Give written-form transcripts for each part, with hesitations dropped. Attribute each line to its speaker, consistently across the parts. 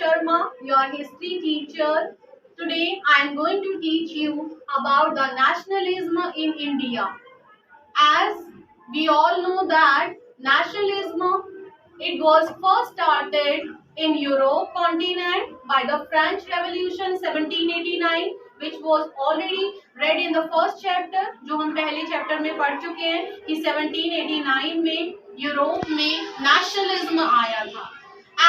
Speaker 1: Sharma, your history teacher. Today I am going to teach you about the nationalism in India. As we all know that nationalism, it was first started in Europe continent by the French Revolution 1789, which was already read in the first chapter, जो हम पहले chapter में पढ़ चुके हैं कि 1789 में Europe में नेशनलिज्म आया था.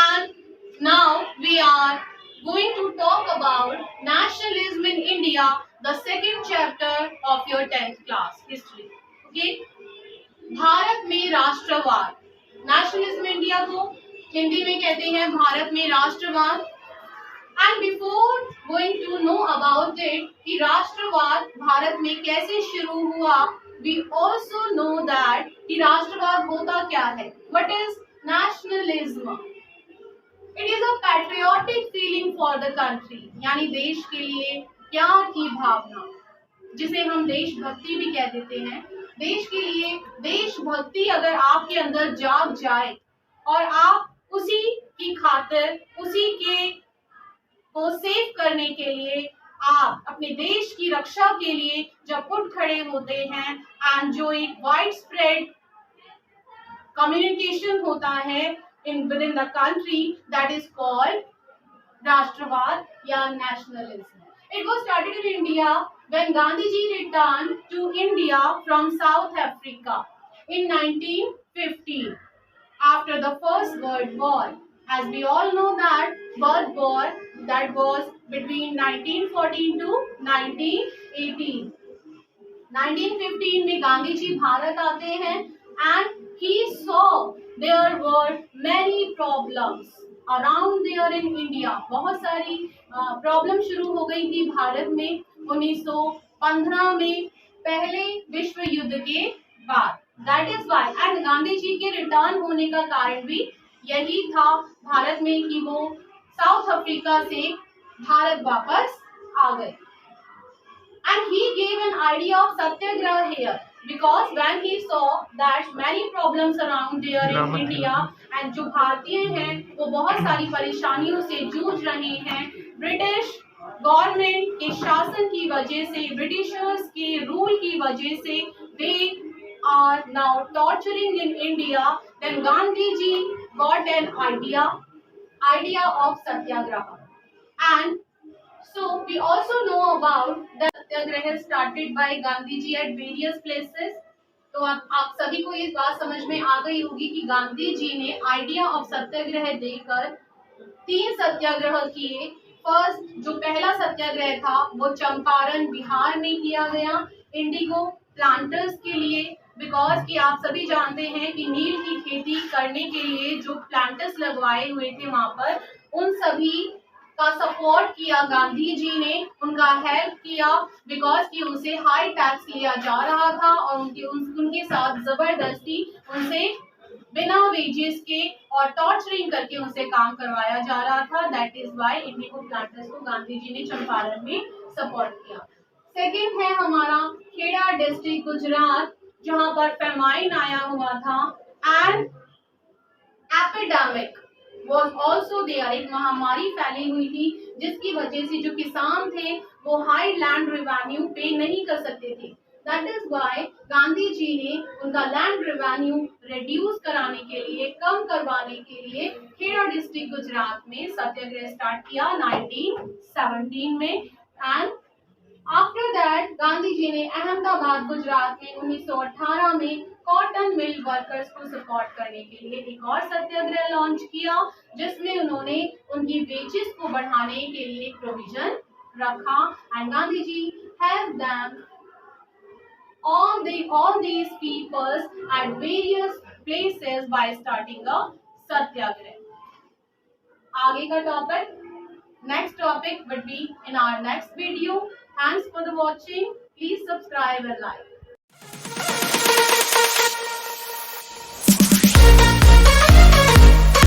Speaker 1: And now we are going to talk about nationalism in India, the second chapter of your 10th class history. Okay? Bharat में राष्ट्रवाद, नेशनलिज्म इंडिया को हिंदी में कहते हैं भारत में राष्ट्रवाद. And before going to know about it कि राष्ट्रवाद भारत में कैसे शुरू हुआ, वी ऑल्सो नो दैट कि राष्ट्रवाद होता क्या है. What is nationalism? It is a patriotic feeling for the country, यानी देश के लिए प्यार की भावना, जिसे हम देशभक्ति भी कह देते हैं. देश के लिए देशभक्ति अगर आपके अंदर जाग जाए और आप उसी की खातिर, उसी के को सेव करने के लिए, आप अपने देश की रक्षा के लिए जब उठ खड़े होते हैं, एंड जो एक वाइड स्प्रेड कम्युनिकेशन होता है in with in the country, that is called राष्ट्रवाद या nationalism. It was started in India when Gandhiji returned to India from South Africa in 1915 after the First World War. As we all know that World War that was between 1914 to 1918. 1915 में गांधी जी भारत आते हैं and he saw there were many problems around there in India. बहुत सारी problem शुरू हो गई थी भारत में 1915 में, पहले विश्व युद्ध के बाद. That is why, and Gandhi ji के रिटर्न होने का कारण भी यही था भारत में कि वो साउथ अफ्रीका से भारत वापस आ गए. And he gave an idea of Satyagraha here because when he saw that many problems around there in India and जो भारतीय हैं वो बहुत सारी परेशानियों से जूझ रहे हैं, ब्रिटिश गवर्नमेंट के शासन की वजह से, ब्रिटिशर्स के रूल की वजह से, they are now torturing in India. Then Gandhi ji got an idea of satyagraha. And so we also know about the satyagraha started by Gandhi ji at various places. तो आप सभी को ये बात समझ में आ गई होगी कि गांधी जी ने आइडिया ऑफ सत्याग्रह देकर 3 सत्याग्रह किए. फर्स्ट जो पहला सत्याग्रह था वो चंपारण बिहार में किया गया इंडिगो प्लांटर्स के लिए, बिकॉज कि आप सभी जानते हैं कि नील की खेती करने के लिए जो प्लांटर्स लगवाए हुए थे वहां पर, उन सभी का सपोर्ट किया गांधी जी ने, उनका हेल्प किया, बिकॉज कि उनसे हाई टैक्स लिया जा रहा था और उनके साथ जबरदस्ती उनसे बिना वेजेस के और टॉर्चरिंग करके उनसे काम करवाया जा रहा था. That is why Indigo planters को गांधी जी ने चंपारण में सपोर्ट किया. सेकेंड है हमारा खेड़ा डिस्ट्रिक्ट गुजरात, जहां पर फेमाइन आया हुआ था and epidemic was also there. एक महामारी फैली हुई थी जिसकी वजह से जो किसान थे वो हाई लैंड रेवेन्यू पे नहीं कर सकते थे. That is why Gandhi ji ने उनका लैंड रेवेन्यू रिड्यूस कराने के लिए, कम करवाने के लिए खेड़ा डिस्ट्रिक्ट गुजरात में सत्याग्रह स्टार्ट किया 1917 में. And after that Gandhi ji ने अहमदाबाद गुजरात में 1918 में कॉटन मिल वर्कर्स को सपोर्ट करने के लिए एक और सत्याग्रह लॉन्च किया, जिसमें उन्होंने उनकी वेजेस को बढ़ाने के लिए प्रोविजन रखा. And Gandhi ji help them all these peoples at various places by starting a satyagraha. आगे का topic, next topic would be in our next video. Thanks for the watching. Please subscribe and like.